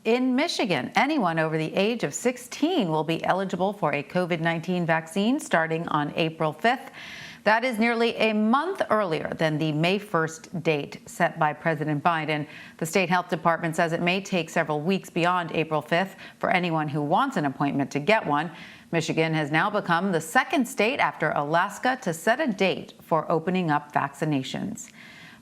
In Michigan, anyone over the age of 16 will be eligible for a COVID-19 vaccine starting on April 5th. That is nearly a month earlier than the May 1st date set by President Biden. The state health department says it may take several weeks beyond April 5th for anyone who wants an appointment to get one. Michigan has now become the second state after Alaska to set a date for opening up vaccinations.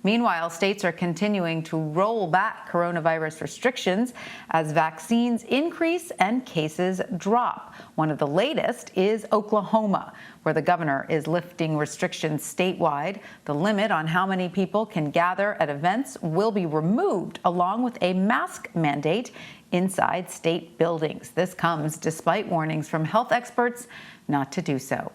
Meanwhile, states are continuing to roll back coronavirus restrictions as vaccines increase and cases drop. One of the latest is Oklahoma, where the governor is lifting restrictions statewide. The limit on how many people can gather at events will be removed, along with a mask mandate inside state buildings. This comes despite warnings from health experts not to do so.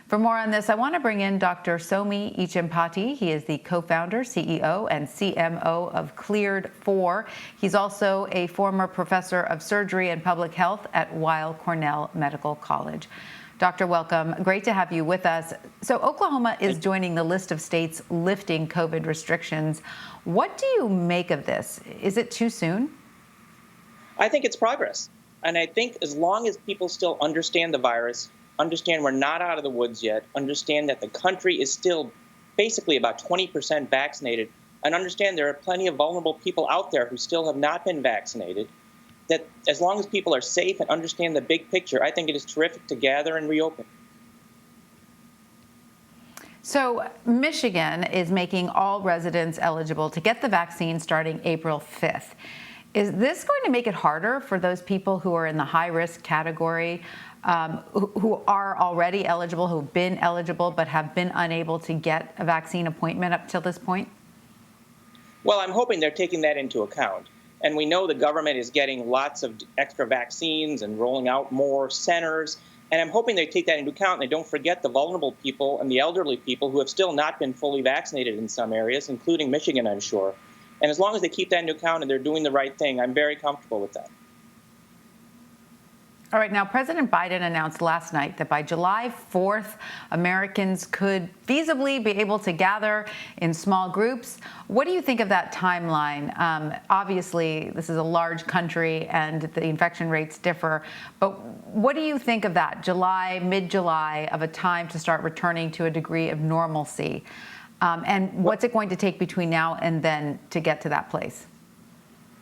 For more on this, I want to bring in Dr. Soumi Eachempati. He is the co-founder, CEO, and CMO of Cleared4. He's also a former professor of surgery and public health at Weill Cornell Medical College. Doctor, welcome. Great to have you with us. So Oklahoma is joining the list of states lifting COVID restrictions. What do you make of this? Is it too soon? I think it's progress. And I think as long as people still understand the virus, understand we're not out of the woods yet, understand that the country is still basically about 20% vaccinated, and understand there are plenty of vulnerable people out there who still have not been vaccinated, that as long as people are safe and understand the big picture, I think it is terrific to gather and reopen. So Michigan is making all residents eligible to get the vaccine starting April 5th. Is this going to make it harder for those people who are in the high-risk category, who are already eligible, who've been eligible, but have been unable to get a vaccine appointment up till this point? Well, I'm hoping they're taking that into account. And we know the government is getting lots of extra vaccines and rolling out more centers. And I'm hoping they take that into account and they don't forget the vulnerable people and the elderly people who have still not been fully vaccinated in some areas, including Michigan, I'm sure. And as long as they keep that into account and they're doing the right thing, I'm very comfortable with that. All right, now President Biden announced last night that by July 4th, Americans could feasibly be able to gather in small groups. What do you think of that timeline? Obviously, this is a large country and the infection rates differ, but what do you think of that, July, mid-July, of a time to start returning to a degree of normalcy? And what's it going to take between now and then to get to that place?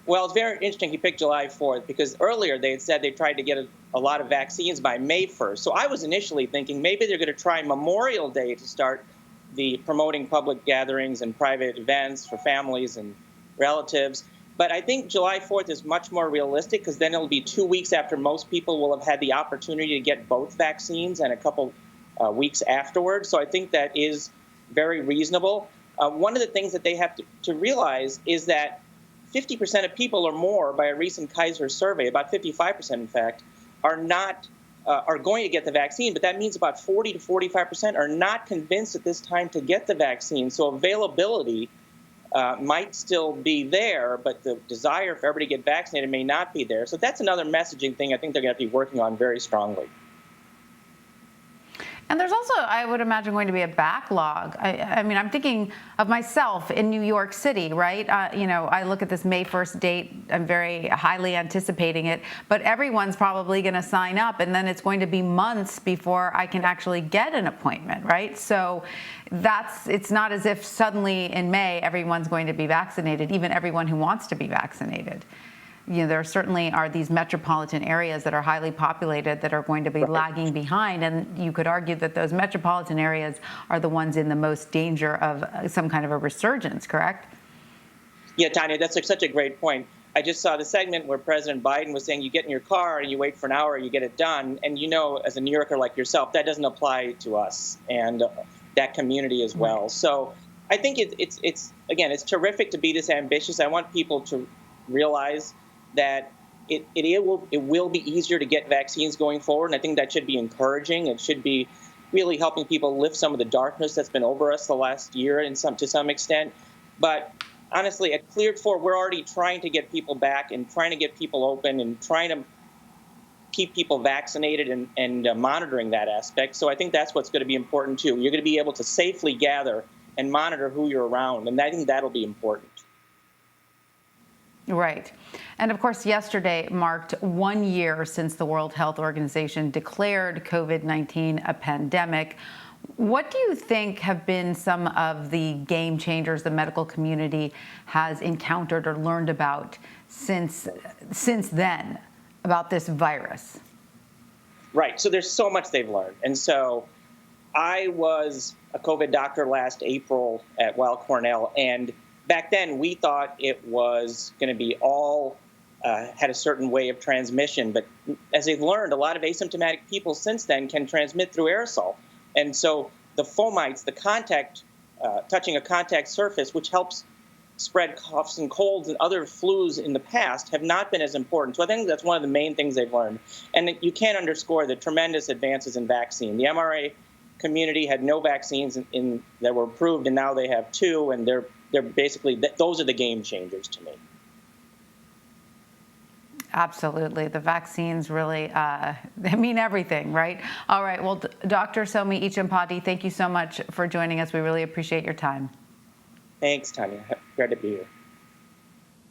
Well, it's very interesting you picked July 4th because earlier they had said they tried to get a lot of vaccines by May 1st. So I was initially thinking maybe they're going to try Memorial Day to start the promoting public gatherings and private events for families and relatives. But I think July 4th is much more realistic because then it'll be 2 weeks after most people will have had the opportunity to get both vaccines and a couple weeks afterwards. So I think that is very reasonable. One of the things that they have to realize is that 50% of people or more, by a recent Kaiser survey, about 55% in fact, are going to get the vaccine. But that means about 40 to 45% are not convinced at this time to get the vaccine. So availability might still be there, but the desire for everybody to get vaccinated may not be there. So that's another messaging thing I think they're going to have to be working on very strongly. And there's also, I would imagine, going to be a backlog. I mean, I'm thinking of myself in New York City, right? I look at this May 1st date. I'm very highly anticipating it. But everyone's probably going to sign up, and then it's going to be months before I can actually get an appointment, right? So it's not as if suddenly in May everyone's going to be vaccinated, even everyone who wants to be vaccinated. There certainly are these metropolitan areas that are highly populated that are going to be lagging behind. And you could argue that those metropolitan areas are the ones in the most danger of some kind of a resurgence, correct? Yeah, Tanya, that's such a great point. I just saw the segment where President Biden was saying you get in your car and you wait for an hour, you get it done. And as a New Yorker like yourself, that doesn't apply to us and that community as well. So I think it's terrific to be this ambitious. I want people to realize that it will be easier to get vaccines going forward, and I think that should be encouraging. It should be really helping people lift some of the darkness that's been over us the last year to some extent. But honestly, at Cleared4, we're already trying to get people back and trying to get people open and trying to keep people vaccinated and monitoring that aspect. So I think that's what's going to be important too. You're going to be able to safely gather and monitor who you're around, and I think that'll be important. Right. And of course, yesterday marked 1 year since the World Health Organization declared COVID-19 a pandemic. What do you think have been some of the game changers the medical community has encountered or learned about since then about this virus? Right. So there's so much they've learned. And so I was a COVID doctor last April at Weill Cornell, and back then we thought it was going to be all had a certain way of transmission. But as they've learned, a lot of asymptomatic people since then can transmit through aerosol. And so the fomites, the contact, touching a contact surface, which helps spread coughs and colds and other flus in the past, have not been as important. So I think that's one of the main things they've learned. And you can't underscore the tremendous advances in vaccine. The MRA community had no vaccines that were approved, and now they have 2, and they're basically, those are the game changers to me. Absolutely. The vaccines really they mean everything, right? All right. Well, Dr. Soumi Eachempati, thank you so much for joining us. We really appreciate your time. Thanks, Tanya. Glad to be here.